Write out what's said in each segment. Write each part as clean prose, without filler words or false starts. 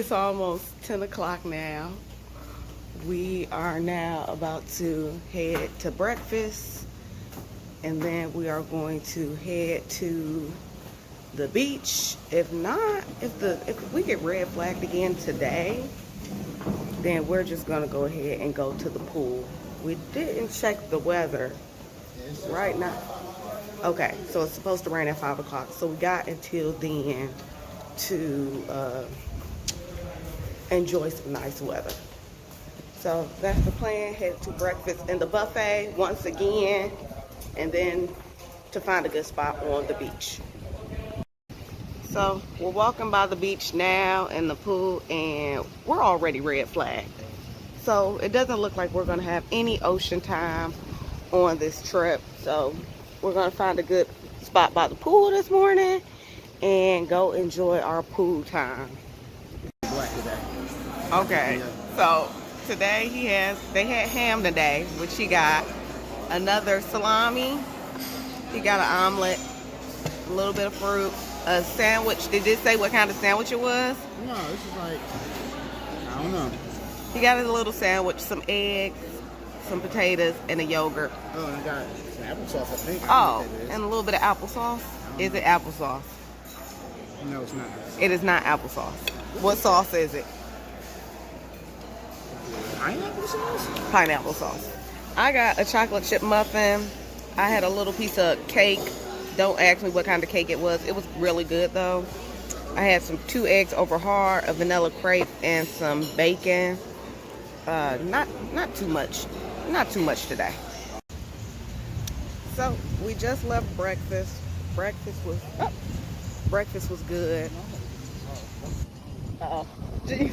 It's almost 10 o'clock now. We are now about to head to breakfast, and then we are going to head to the beach. If not, if we get red flagged again today, then we're just gonna go ahead and go to the pool. We didn't check the weather right now. Okay, so it's supposed to rain at 5 o'clock, so we got until then to enjoy some nice weather. So that's the plan. Head to breakfast in the buffet once again, and then to find a good spot on the beach. So we're walking by the beach now in the pool, and we're already red flagged. So it doesn't look like we're gonna have any ocean time on this trip. So we're gonna find a good spot by the pool this morning and go enjoy our pool time. Okay, so today they had ham today, which he got another salami. He got an omelet, a little bit of fruit, a sandwich. Did it say what kind of sandwich it was? No, this is like, I don't know. He got a little sandwich, some eggs, some potatoes, and a yogurt. Oh, and I got some applesauce, I think. Oh, and a little bit of applesauce. Is it applesauce? No, it's not. It is not applesauce. What sauce is it? Pineapple sauce? Pineapple sauce. I got a chocolate chip muffin. I had a little piece of cake. Don't ask me what kind of cake it was. It was really good though. I had 2 eggs over hard, a vanilla crepe, and some bacon. Not too much. Not too much today. So we just left breakfast. Breakfast was good. Uh-oh. Gee.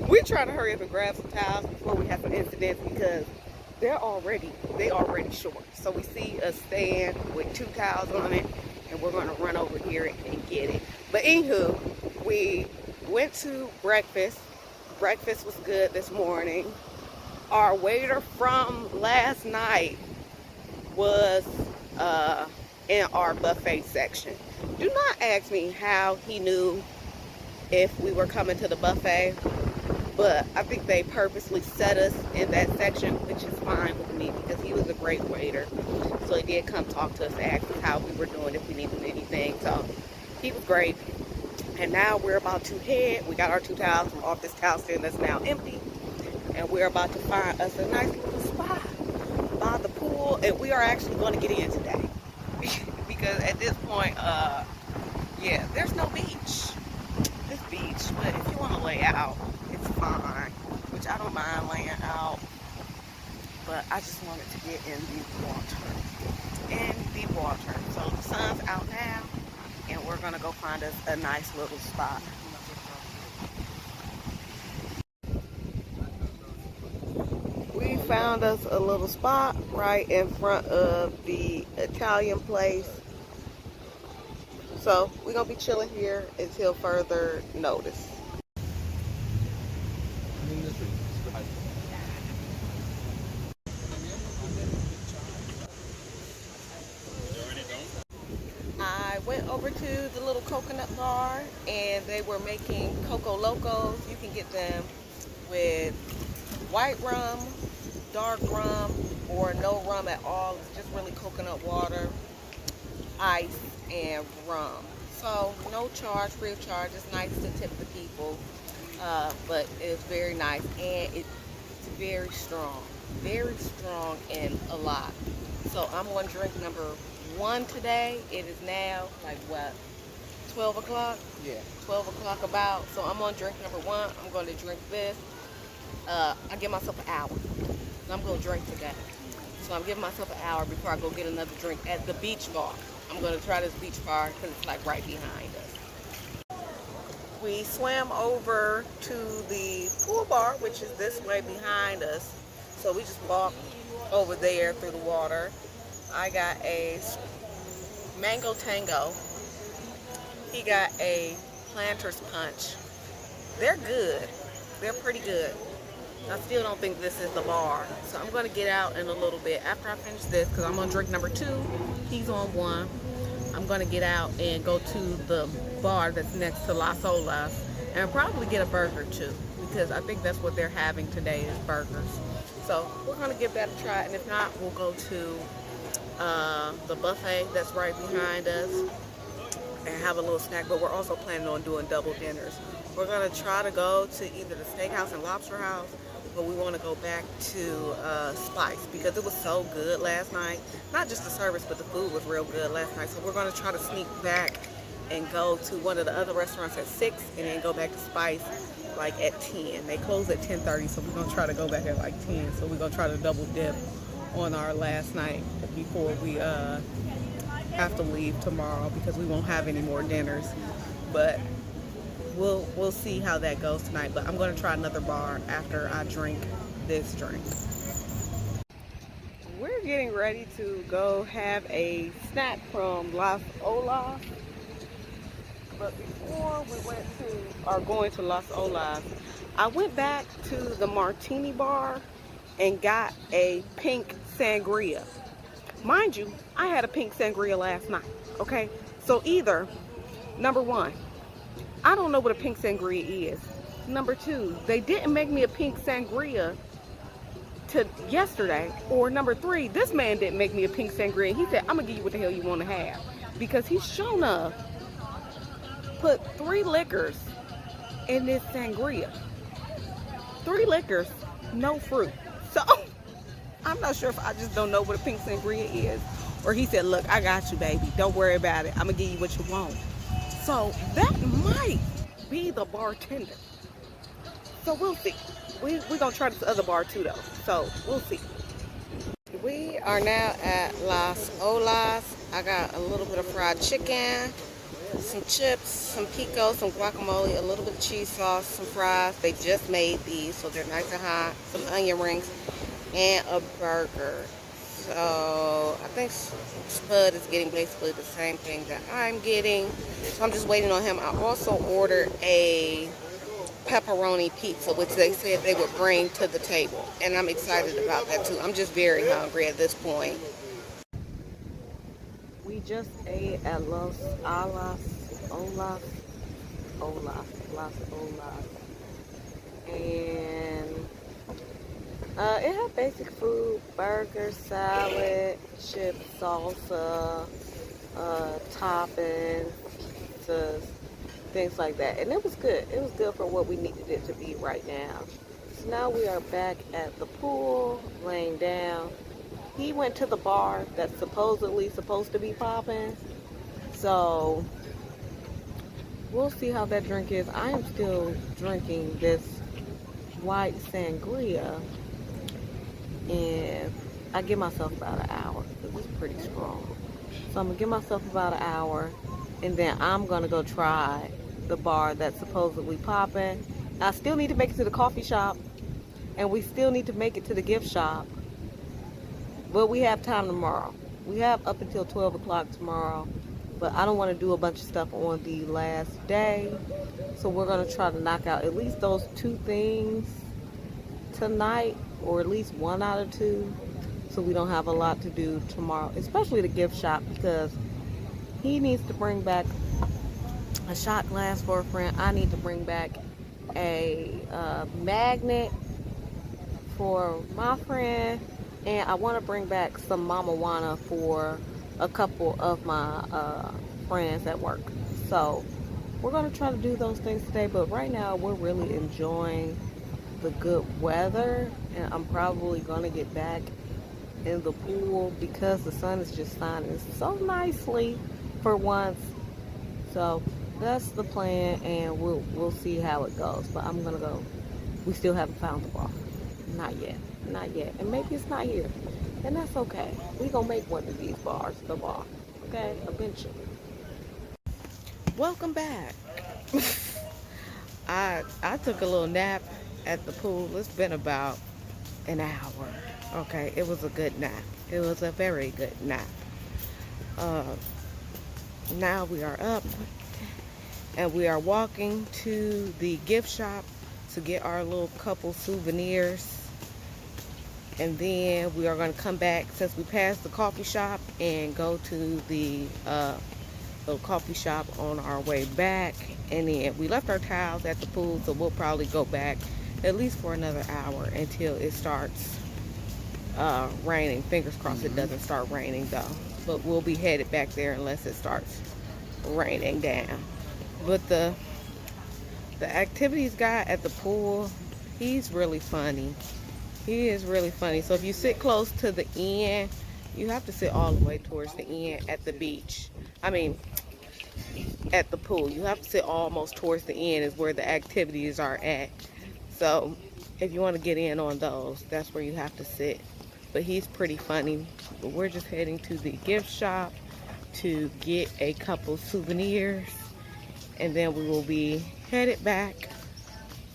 We're trying to hurry up and grab some towels before we have some incidents because they already short. So we see a stand with 2 towels on it, and we're going to run over here and get it. But anywho, we went to breakfast. Breakfast was good this morning. Our waiter from last night was in our buffet section. Do not ask me how he knew if we were coming to the buffet, but I think they purposely set us in that section, which is fine with me because he was a great waiter. So he did come talk to us, ask us how we were doing, if we needed anything. So he was great. And now we're about to head. We got our 2 towels from off this towel stand that's now empty, and we're about to find us a nice little spot by the pool, and we are actually going to get in today because at this point, yeah, there's no beach. This beach, but if you want to lay out, it's fine, which I don't mind laying out, but I just wanted to get in the water. So the sun's out now, and we're gonna go find us a nice little spot. We found us a little spot right in front of the Italian place. So we're gonna be chilling here until further notice. I went over to the little coconut bar, and they were making Coco Locos. You can get them with white rum, dark rum, or no rum at all. It's just really coconut water, ice, and rum. So no charge, free of charge. It's nice to tip the people, but it's very nice, and it's very strong and a lot. So I'm on drink number 1 today. It is now like what, 12 o'clock? Yeah. 12 o'clock about. So I'm on drink number 1. I'm going to drink this. I give myself an hour. I'm going to drink today. So I'm giving myself an hour before I go get another drink at the beach bar. I'm going to try this beach bar because it's like right behind us. We swam over to the pool bar, which is this way behind us. So we just walked over there through the water. I got a mango tango. He got a planter's punch. They're good. They're pretty good. I still don't think this is the bar. So I'm going to get out in a little bit after I finish this because I'm on drink number 2. He's on 1. I'm gonna get out and go to the bar that's next to Las Olas and probably get a burger too, because I think that's what they're having today is burgers. So we're gonna give that a try, and if not, we'll go to the buffet that's right behind us and have a little snack. But we're also planning on doing double dinners. We're gonna try to go to either the steakhouse and lobster house, but we want to go back to Spice because it was so good last night. Not just the service, but the food was real good last night. So we're gonna try to sneak back and go to one of the other restaurants at 6 and then go back to Spice like at 10. They close at 10:30, so we're gonna try to go back at like 10. So we're gonna try to double dip on our last night before we have to leave tomorrow because we won't have any more dinners. But we'll see how that goes tonight. But I'm gonna try another bar after I drink this drink. We're getting ready to go have a snack from Las Olas. But before we are going to Las Olas, I went back to the Martini bar and got a pink sangria. Mind you, I had a pink sangria last night, okay? So either, number one, I don't know what a pink sangria is. Number two, they didn't make me a pink sangria to yesterday. Or number three, this man didn't make me a pink sangria. He said, I'm gonna give you what the hell you want to have. Because he's shown up put 3 liquors in this sangria. 3 liquors, no fruit. So I'm not sure if I just don't know what a pink sangria is, or he said, look, I got you, baby, don't worry about it, I'm gonna give you what you want. So that might be the bartender. So we'll see. We're gonna try this other bar too though, so we'll see. We are now at Las Olas. I got a little bit of fried chicken, some chips, some pico, some guacamole, a little bit of cheese sauce, some fries. They just made these, so they're nice and hot. Some onion rings, and a burger. So I think Spud is getting basically the same thing that I'm getting. So I'm just waiting on him. I also ordered a pepperoni pizza, which they said they would bring to the table. And I'm excited about that too. I'm just very hungry at this point. We just ate at Las Olas. And it had basic food, burger, salad, chips, salsa, toppings, pizzas, things like that. And it was good. It was good for what we needed it to be right now. So now we are back at the pool, laying down. He went to the bar that's supposedly supposed to be popping. So we'll see how that drink is. I am still drinking this white sangria. And I give myself about an hour because it's pretty strong. So I'm going to give myself about an hour. And then I'm going to go try the bar that's supposedly popping. I still need to make it to the coffee shop. And we still need to make it to the gift shop. But we have time tomorrow. We have up until 12 o'clock tomorrow. But I don't want to do a bunch of stuff on the last day. So we're going to try to knock out at least those 2 things tonight. Or at least 1 out of 2. So we don't have a lot to do tomorrow. Especially the gift shop. Because he needs to bring back a shot glass for a friend. I need to bring back a magnet for my friend. And I want to bring back some marijuana for a couple of my friends at work. So we're going to try to do those things today. But right now we're really enjoying the good weather. And I'm probably going to get back in the pool because the sun is just shining so nicely for once. So that's the plan, and we'll see how it goes. But I'm going to go. We still haven't found the bar. Not yet. Not yet. And maybe it's not here. And that's okay. We're going to make one of these bars the bar. Okay? Eventually. Welcome back. I took a little nap at the pool. It's been about an hour. Okay? It was a good nap. It was a very good nap. Now we are up. And we are walking to the gift shop to get our little couple souvenirs. And then we are going to come back since we passed the coffee shop and go to the little coffee shop on our way back. And then we left our towels at the pool, so we'll probably go back at least for another hour until it starts raining. Fingers crossed it doesn't start raining though. But we'll be headed back there unless it starts raining down. But the activities guy at the pool, he's really funny. He is really funny. So if you sit close to the end, you have to sit all the way towards the end at the beach. I mean, at the pool. You have to sit almost towards the end is where the activities are at. So if you want to get in on those, that's where you have to sit. But he's pretty funny. But we're just heading to the gift shop to get a couple souvenirs. And then we will be headed back.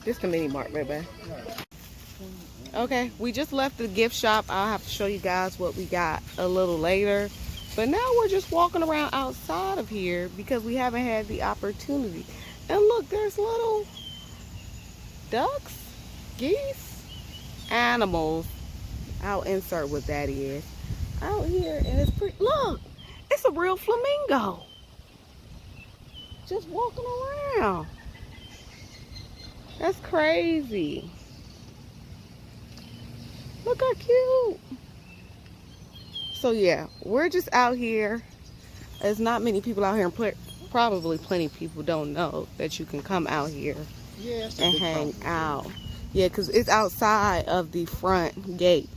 Just a mini mart, baby. Okay, we just left the gift shop. I'll have to show you guys what we got a little later. But now we're just walking around outside of here because we haven't had the opportunity. And look, there's little ducks, geese, animals. I'll insert what that is. Out here, and it's pretty, look, it's a real flamingo. Just walking around. That's crazy. Look how cute. So yeah, we're just out here. There's not many people out here, and probably plenty of people don't know that you can come out here and hang out. Yeah, because it's outside of the front gate,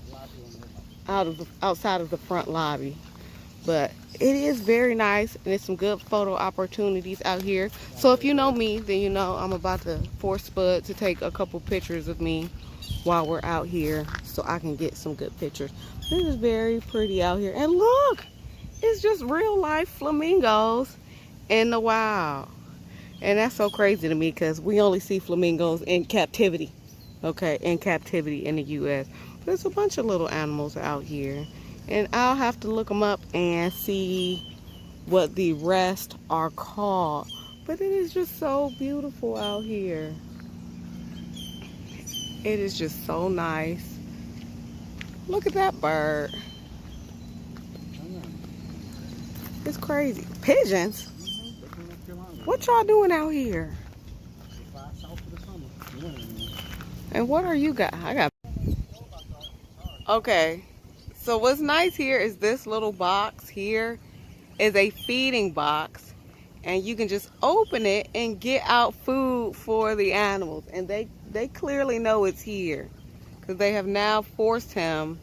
outside of the front lobby. But it is very nice, and there's some good photo opportunities out here. So if you know me, then you know I'm about to force Spud to take a couple pictures of me while we're out here so I can get some good pictures. It is very pretty out here. And look, it's just real life flamingos in the wild. And that's so crazy to me because we only see flamingos in captivity. Okay, in captivity in the U.S. There's a bunch of little animals out here. And I'll have to look them up and see what the rest are called. But it is just so beautiful out here. It is just so nice. Look at that bird. It's crazy. Pigeons? What y'all doing out here? And what are you got? I got. Okay. So what's nice here is this little box here is a feeding box. And you can just open it and get out food for the animals. And they clearly know it's here. Because they have now forced him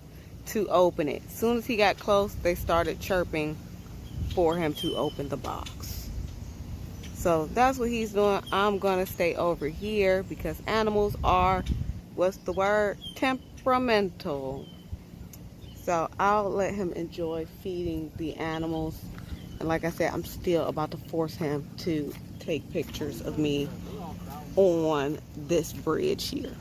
to open it. As soon as he got close, they started chirping for him to open the box. So that's what he's doing. I'm going to stay over here because animals are, what's the word? Temperamental. So I'll let him enjoy feeding the animals. And like I said, I'm still about to force him to take pictures of me on this bridge here.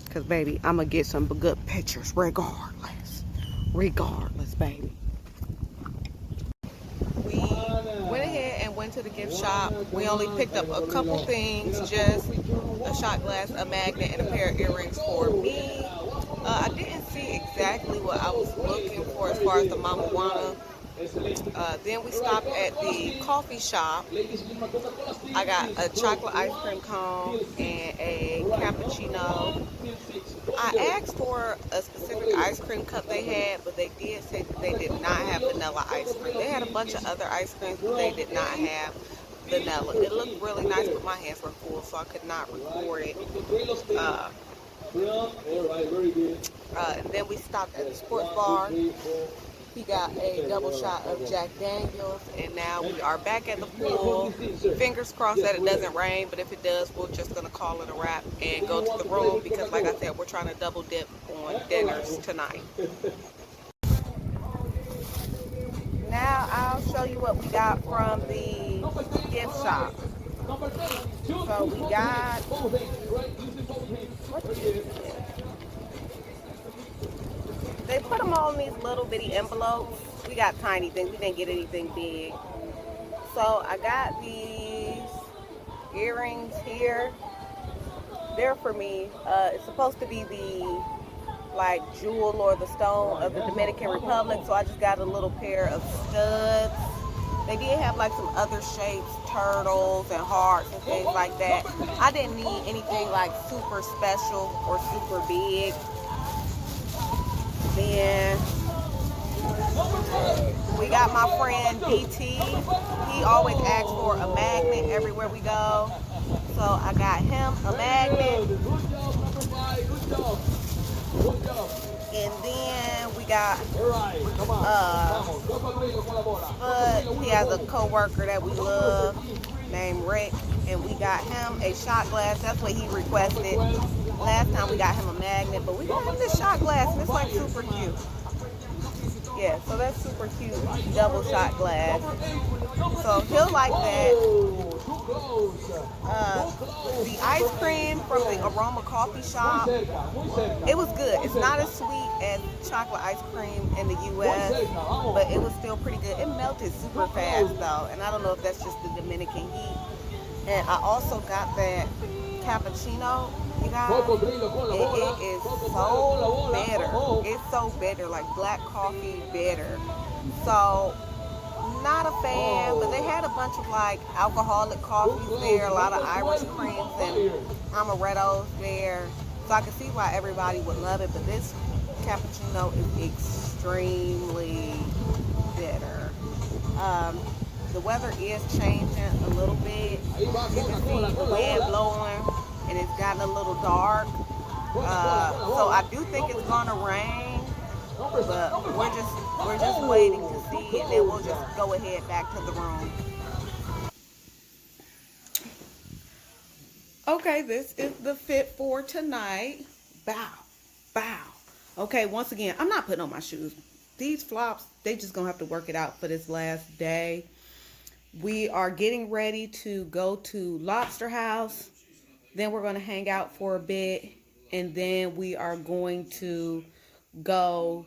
Because, baby, I'm going to get some good pictures regardless. Regardless, baby. We went ahead and went to the gift shop. We only picked up a couple things. Just a shot glass, a magnet, and a pair of earrings for me. I didn't see exactly what I was looking for as far as the Mama Juana. Then we stopped at the coffee shop. I got a chocolate ice cream cone and a cappuccino. I asked for a specific ice cream cup they had, but they did say that they did not have vanilla ice cream. They had a bunch of other ice creams, but they did not have vanilla. It looked really nice, but my hands were full, so I could not record it. And then we stopped at the sports bar. He got a double shot of Jack Daniels, and now we are back at the pool. Fingers crossed that it doesn't rain, but if it does, we're just going to call it a wrap and go to the room because, like I said, we're trying to double dip on dinners tonight. Now I'll show you what we got from the gift shop. So we got... They put them all in these little bitty envelopes. We got tiny things. We didn't get anything big. So I got these earrings here. They're for me. It's supposed to be the like jewel or the stone of the Dominican Republic. So I just got a little pair of studs. They did have like some other shapes, turtles and hearts and things like that. I didn't need anything like super special or super big. Then we got my friend DT. He always asks for a magnet everywhere we go. So I got him a magnet. And then we got Spud. He has a co-worker that we love named Rick. And we got him a shot glass. That's what he requested. Last time we got him a magnet, but we got him this shot glass and it's like super cute. Yeah, so that's super cute, double shot glass. So he'll like that. The ice cream from the Aroma Coffee Shop, it was good. It's not as sweet as chocolate ice cream in the U.S., but it was still pretty good. It melted super fast though, and I don't know if that's just the Dominican heat. And I also got that cappuccino. You guys, it is so better. It's so better, like black coffee better. So, not a fan, but they had a bunch of like alcoholic coffees there, a lot of Irish creams and amarettos there. So I can see why everybody would love it, but this cappuccino is extremely bitter. The weather is changing a little bit. You can see the wind blowing and it's gotten a little dark. So I do think it's gonna rain, but we're just waiting to see, and then we'll just go ahead back to the room. Okay, this is the fit for tonight. Bow, bow. Okay, once again, I'm not putting on my shoes. These flops, they just gonna have to work it out for this last day. We are getting ready to go to Lobster House. Then we're going to hang out for a bit. And then we are going to go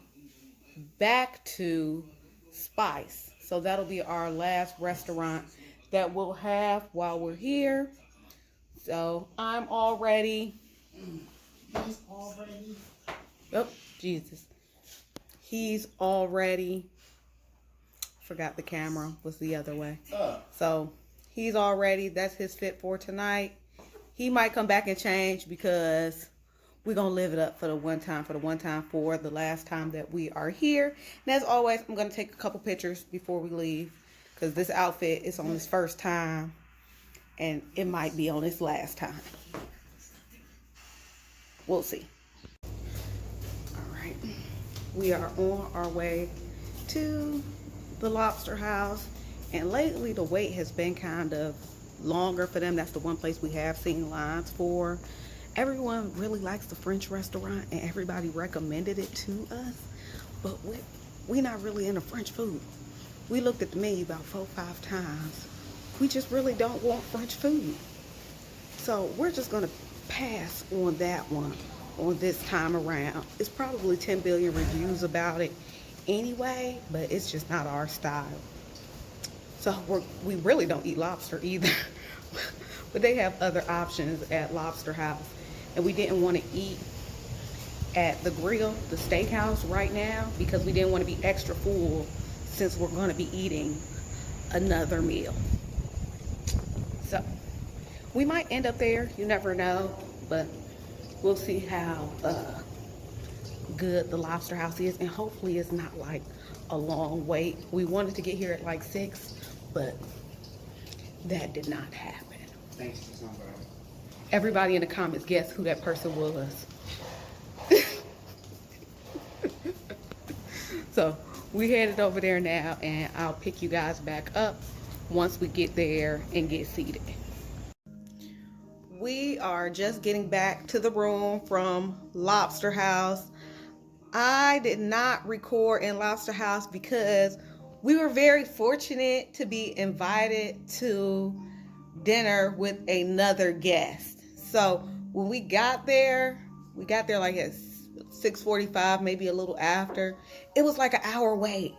back to Spice. So that'll be our last restaurant that we'll have while we're here. So I'm all ready. Oh, Jesus. He's all ready. Forgot the camera was the other way. So he's all ready. That's his fit for tonight. He might come back and change because we're going to live it up for the one time for the last time that we are here. And as always, I'm going to take a couple pictures before we leave because this outfit is on his first time and it might be on his last time. We'll see. All right. We are on our way to the Lobster House, and lately the wait has been kind of longer for them. That's the one place we have seen lines for. Everyone really likes the French restaurant and everybody recommended it to us, but we're not really into French food. We looked at the menu about 4 or 5 times. We just really don't want French food, so we're just gonna pass on that one on this time around. It's probably 10 billion reviews about it anyway, but it's just not our style. So we really don't eat lobster either. But they have other options at Lobster House, and we didn't want to eat at the grill, the steakhouse right now, because we didn't want to be extra full since we're going to be eating another meal. So we might end up there, you never know, but we'll see how good the Lobster House is, and hopefully it's not like a long wait. We wanted to get here at like 6, but that did not happen. Thanks for somebody. Everybody in the comments guess who that person was. So we headed over there now, and I'll pick you guys back up once we get there and get seated. We are just getting back to the room from Lobster House. I did not record in Lobster House because we were very fortunate to be invited to dinner with another guest. So when we got there like at 6:45, maybe a little after. It was like an hour wait.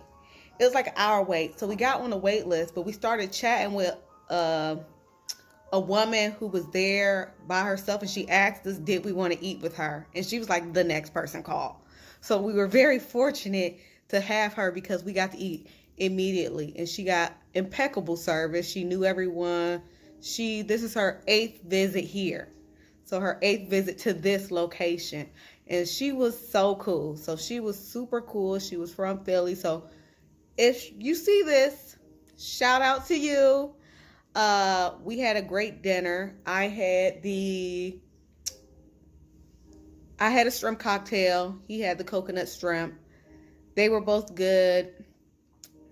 So we got on the wait list, but we started chatting with a woman who was there by herself, and she asked us, did we want to eat with her? And she was like, the next person called. So we were very fortunate to have her because we got to eat immediately, and she got impeccable service. She knew everyone. This is her 8th visit here. So her 8th visit to this location. And she was so cool. So she was super cool. She was from Philly. So if you see this, shout out to you. We had a great dinner. I had a shrimp cocktail. He had the coconut shrimp. They were both good.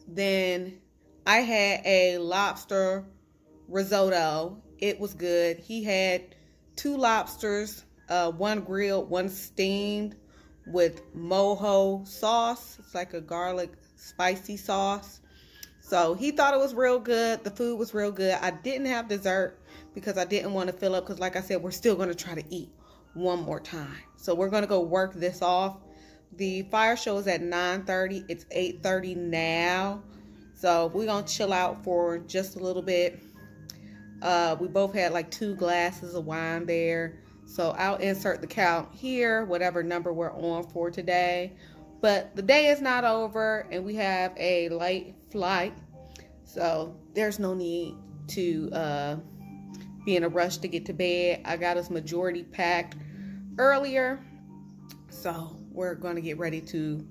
Then I had a lobster risotto. It was good. He had 2 lobsters, one grilled, one steamed with mojo sauce. It's like a garlic spicy sauce. So he thought it was real good. The food was real good. I didn't have dessert because I didn't want to fill up because, like I said, we're still going to try to eat one more time. So we're going to go work this off. The fire show is at 9:30. It's 8:30 now. So we're going to chill out for just a little bit. We both had like 2 glasses of wine there. So I'll insert the count here, whatever number we're on for today. But the day is not over, and we have a late flight. So there's no need to be in a rush to get to bed. I got us majority packed earlier. So we're going to get ready to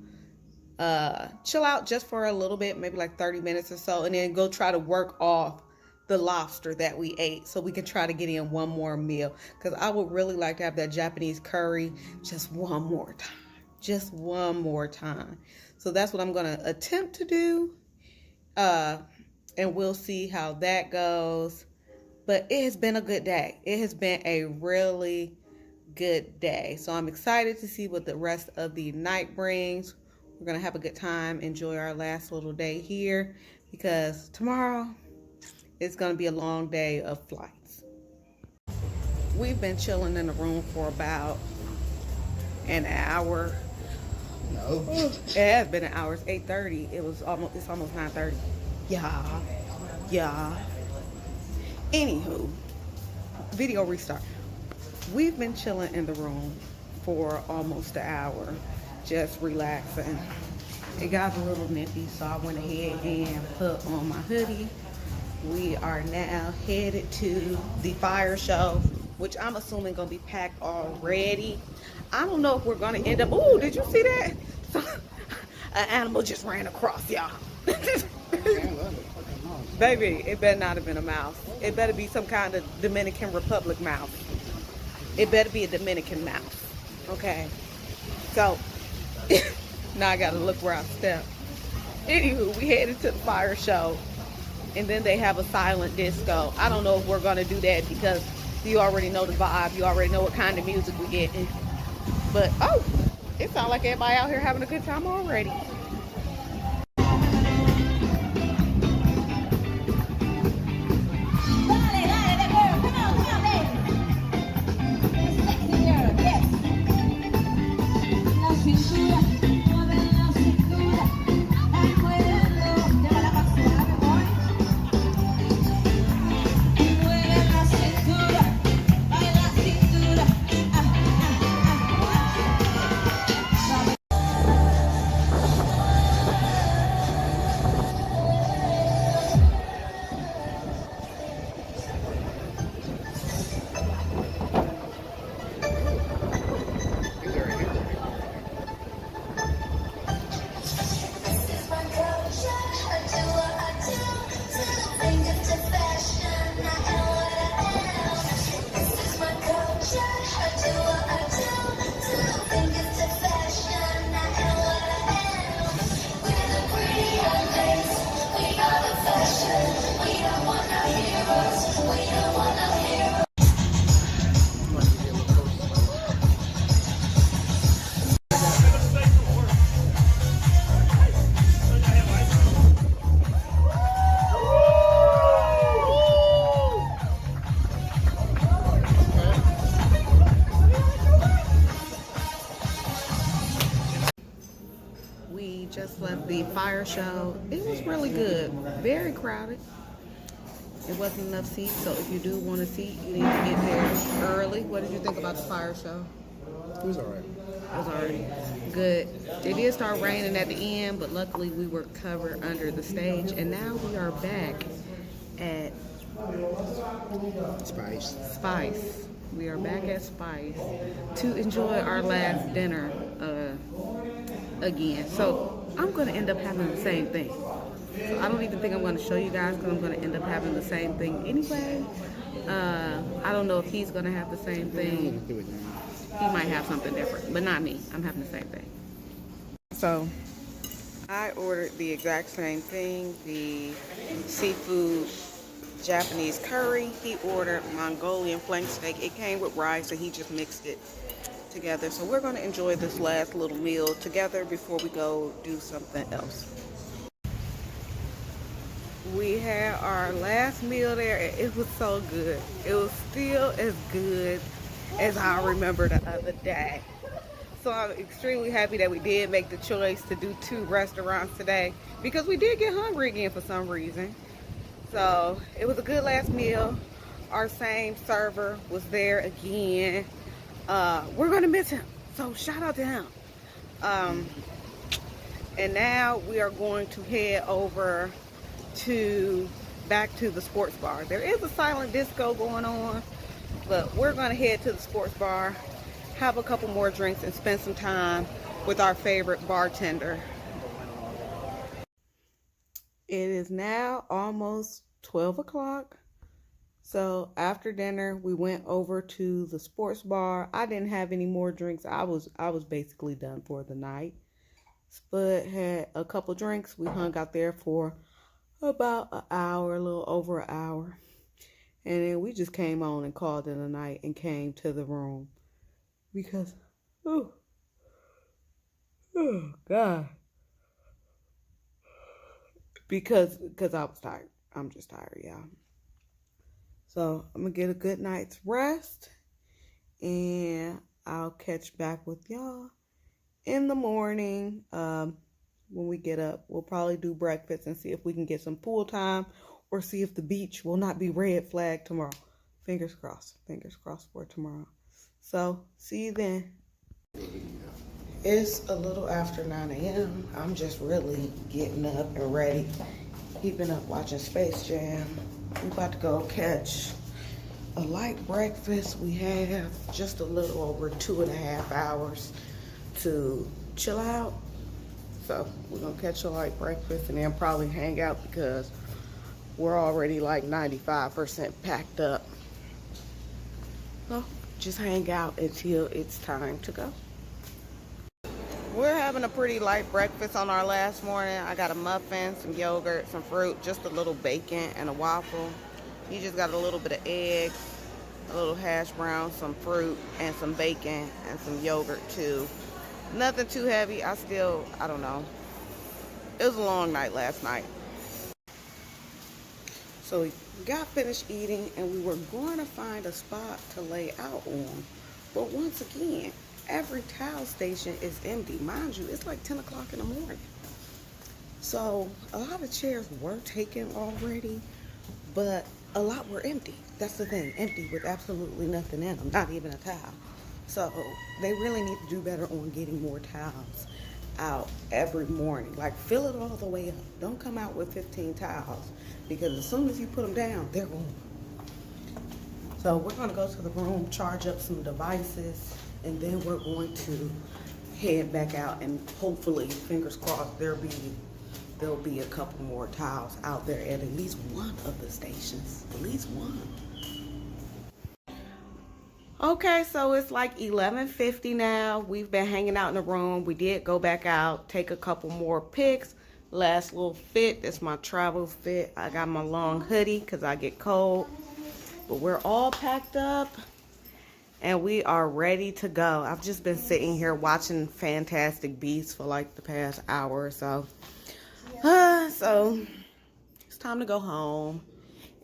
chill out just for a little bit, maybe like 30 minutes or so, and then go try to work off the lobster that we ate so we can try to get in one more meal, because I would really like to have that Japanese curry just one more time. So that's what I'm going to attempt to do, and we'll see how that goes. But it has been a good day. It has been a really good day. So I'm excited to see what the rest of the night brings. We're going to have a good time, enjoy our last little day here, because tomorrow it's going to be a long day of flights. We've been chilling in the room for about an hour. No. It has been an hour. It's 8:30. It's almost 9:30. Yeah. Anywho, video restart. We've been chilling in the room for almost an hour, just relaxing. It got a little nippy, so I went ahead and put on my hoodie. We are now headed to the fire show, which I'm assuming gonna be packed already. I don't know if we're gonna end up. Ooh, did you see that? An animal just ran across, y'all. Baby, it better not have been a mouse. It better be some kind of Dominican Republic mouse. It better be a Dominican mouse. Okay. So now I gotta look where I step. Anywho, we headed to the fire show. And then they have a silent disco. I don't know if we're gonna do that because you already know the vibe. You already know what kind of music we get. But oh, it sounds like everybody out here having a good time already. Just left the fire show. It was really good. Very crowded. It wasn't enough seats, so if you do want a seat, you need to get there early. What did you think about the fire show? It was alright. It was alright. good. It did start raining at the end, but luckily we were covered under the stage. And now we are back at Spice. We are back at Spice to enjoy our last dinner again. So I'm going to end up having the same thing. So I don't even think I'm going to show you guys because I'm going to end up having the same thing anyway. I don't know if he's going to have the same thing. He might have something different, but not me. I'm having the same thing. So I ordered the exact same thing, the seafood Japanese curry. He ordered Mongolian flank steak. It came with rice and he just mixed it together. So we're going to enjoy this last little meal together before we go do something else. We had our last meal there and it was so good. It was still as good as I remember the other day. So I'm extremely happy that we did make the choice to do 2 restaurants today because we did get hungry again for some reason. So it was a good last meal. Our same server was there again. We're gonna miss him, so shout out to him. And now we are going to head over back to the sports bar. There is a silent disco going on, but we're gonna head to the sports bar, have a couple more drinks, and spend some time with our favorite bartender. It is now almost 12 o'clock. So after dinner, we went over to the sports bar. I didn't have any more drinks. I was basically done for the night. Spud had a couple drinks. We hung out there for about an hour, a little over an hour. And then we just came on and called it a night and came to the room. Because, oh God. Because I was tired. I'm just tired, y'all. So I'm going to get a good night's rest. And I'll catch back with y'all in the morning. When we get up, we'll probably do breakfast and see if we can get some pool time. Or see if the beach will not be red flagged tomorrow. Fingers crossed. Fingers crossed for tomorrow. So, see you then. It's a little after 9 a.m. I'm just really getting up and ready. Keeping up watching Space Jam. We're about to go catch a light breakfast. We have just a little over 2.5 hours to chill out. So we're gonna catch a light breakfast and then probably hang out because we're already like 95% packed up. So just hang out until it's time to go. We're having a pretty light breakfast on our last morning. I got a muffin, some yogurt, some fruit, just a little bacon and a waffle. You just got a little bit of eggs, a little hash brown, some fruit, and some bacon, and some yogurt too. Nothing too heavy. I don't know. It was a long night last night. So we got finished eating and we were going to find a spot to lay out on. But once again, every towel station is empty. Mind you, it's like 10 o'clock in the morning. So a lot of chairs were taken already, but a lot were empty. That's the thing, empty with absolutely nothing in them, not even a towel. So they really need to do better on getting more towels out every morning. Like fill it all the way up. Don't come out with 15 towels because as soon as you put them down, they're gone. So we're gonna go to the room, charge up some devices, and then we're going to head back out and hopefully, fingers crossed, there'll be a couple more towels out there at least one of the stations. At least one. Okay, so it's like 11:50 now. We've been hanging out in the room. We did go back out, take a couple more pics. Last little fit, that's my travel fit. I got my long hoodie because I get cold. But we're all packed up and we are ready to go. I've just been sitting here watching Fantastic Beasts for like the past hour or so. So it's time to go home.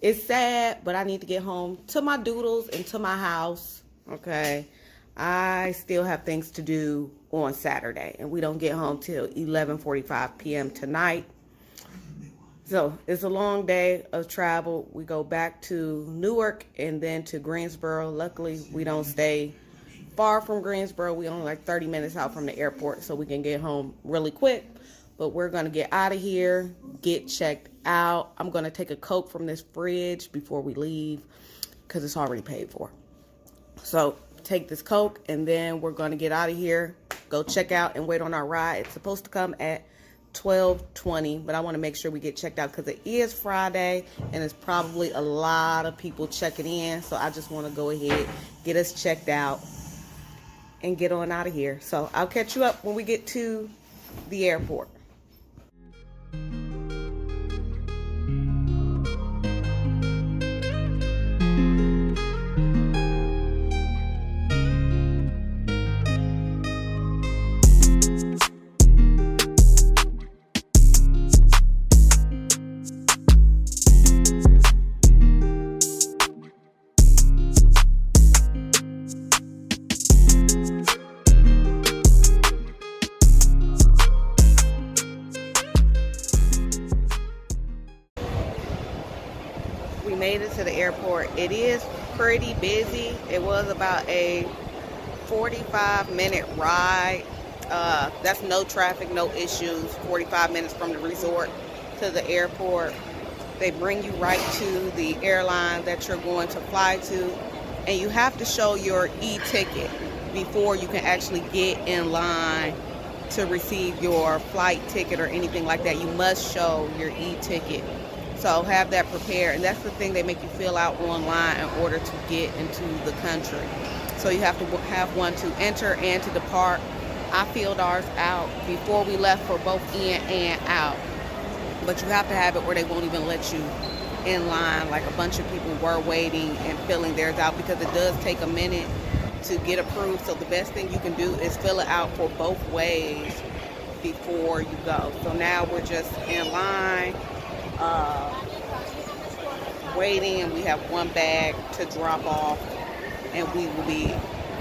It's sad, but I need to get home to my doodles and to my house. Okay, I still have things to do on Saturday, and we don't get home till 11:45 p.m. tonight. So it's a long day of travel. We go back to Newark and then to Greensboro. Luckily, we don't stay far from Greensboro. We only like 30 minutes out from the airport, so we can get home really quick. But we're going to get out of here, get checked out. I'm going to take a Coke from this fridge before we leave because it's already paid for. So take this Coke, and then we're going to get out of here, go check out, and wait on our ride. It's supposed to come at 12:20, but I want to make sure we get checked out because it is Friday, and it's probably a lot of people checking in. So I just want to go ahead, get us checked out, and get on out of here. So I'll catch you up when we get to the airport. We made it to the airport. It is pretty busy. It was about a 45-minute ride. That's no traffic, no issues. 45 minutes from the resort to the airport. They bring you right to the airline that you're going to fly to, and you have to show your e-ticket before you can actually get in line to receive your flight ticket or anything like that. You must show your e-ticket. So have that prepared, and that's the thing they make you fill out online in order to get into the country. So you have to have one to enter and to depart. I filled ours out before we left for both in and out. But you have to have it where they won't even let you in line, like a bunch of people were waiting and filling theirs out, because it does take a minute to get approved. So the best thing you can do is fill it out for both ways before you go. So now we're just in line, waiting, and we have one bag to drop off, and we will be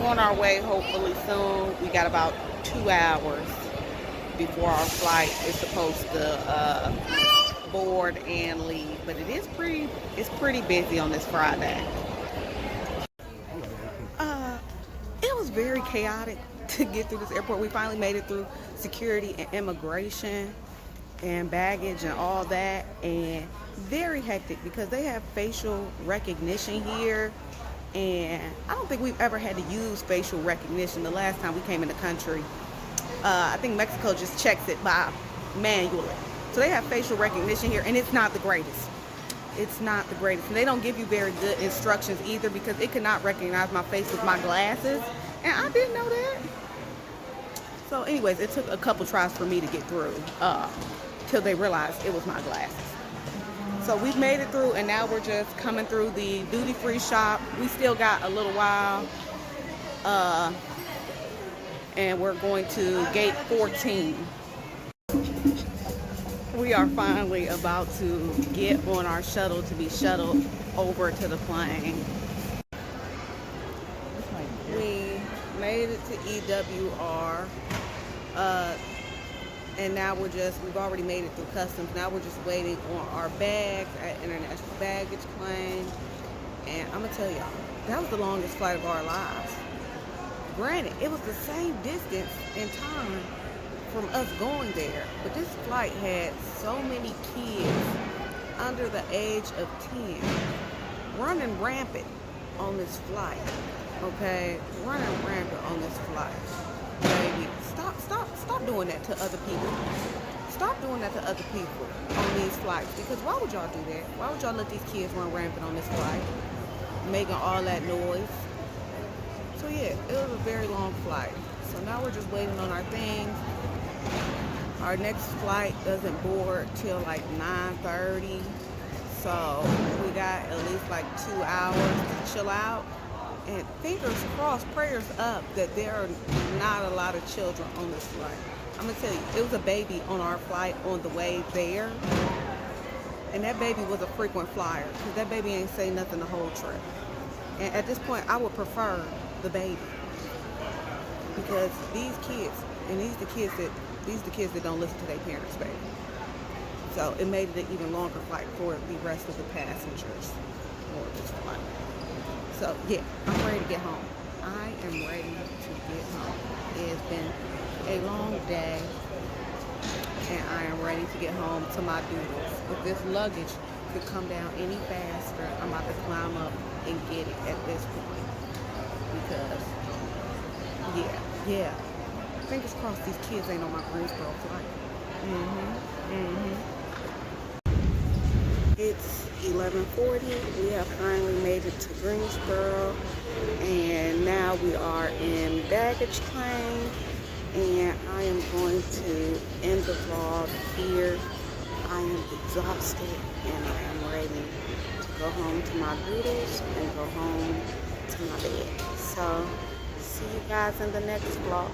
on our way hopefully soon. We got about 2 hours before our flight is supposed to board and leave, but it's pretty busy on this Friday. It was very chaotic to get through this airport. We finally made it through security and immigration and baggage and all that, and very hectic because they have facial recognition here, and I don't think we've ever had to use facial recognition. The last time we came in the country, I think Mexico just checks it by manually. So they have facial recognition here, and it's not the greatest. It's not the greatest. And they don't give you very good instructions either, because it could not recognize my face with my glasses, and I didn't know that. So anyways, it took a couple tries for me to get through till they realized it was my glasses. So we've made it through, and now we're just coming through the duty-free shop. We still got a little while, and we're going to gate 14. We are finally about to get on our shuttle to be shuttled over to the plane. We made it to EWR, and now we've already made it through customs. Now we're just waiting on our bags at international baggage claim. And I'm gonna tell y'all, that was the longest flight of our lives. Granted, it was the same distance in time from us going there, but this flight had so many kids under the age of 10 running rampant on this flight. Okay, running rampant on this flight. Baby, stop doing that to other people. Stop doing that to other people on these flights, because why would y'all do that? Why would y'all let these kids run rampant on this flight, making all that noise? So yeah, it was a very long flight. So now we're just waiting on our things. Our next flight doesn't board till like 9:30. So we got at least like 2 hours to chill out. And fingers crossed, prayers up that there are not a lot of children on this flight. I'm gonna tell you, it was a baby on our flight on the way there. And that baby was a frequent flyer, because that baby ain't say nothing the whole trip. And at this point, I would prefer the baby, because these kids, and these the kids that don't listen to their parents, baby. So it made it an even longer flight for the rest of the passengers on this flight. So yeah, I'm ready to get home. I am ready to get home. It has been a long day, and I am ready to get home to my doodles. If this luggage could come down any faster, I'm about to climb up and get it at this point. Because, yeah. Fingers crossed these kids ain't on my Greensboro flight. It's 11:40. We have finally made it to Greensboro, and now we are in baggage claim. And I am going to end the vlog here. I am exhausted, and I am ready to go home to my doodles and go home to my bed. So, see you guys in the next vlog.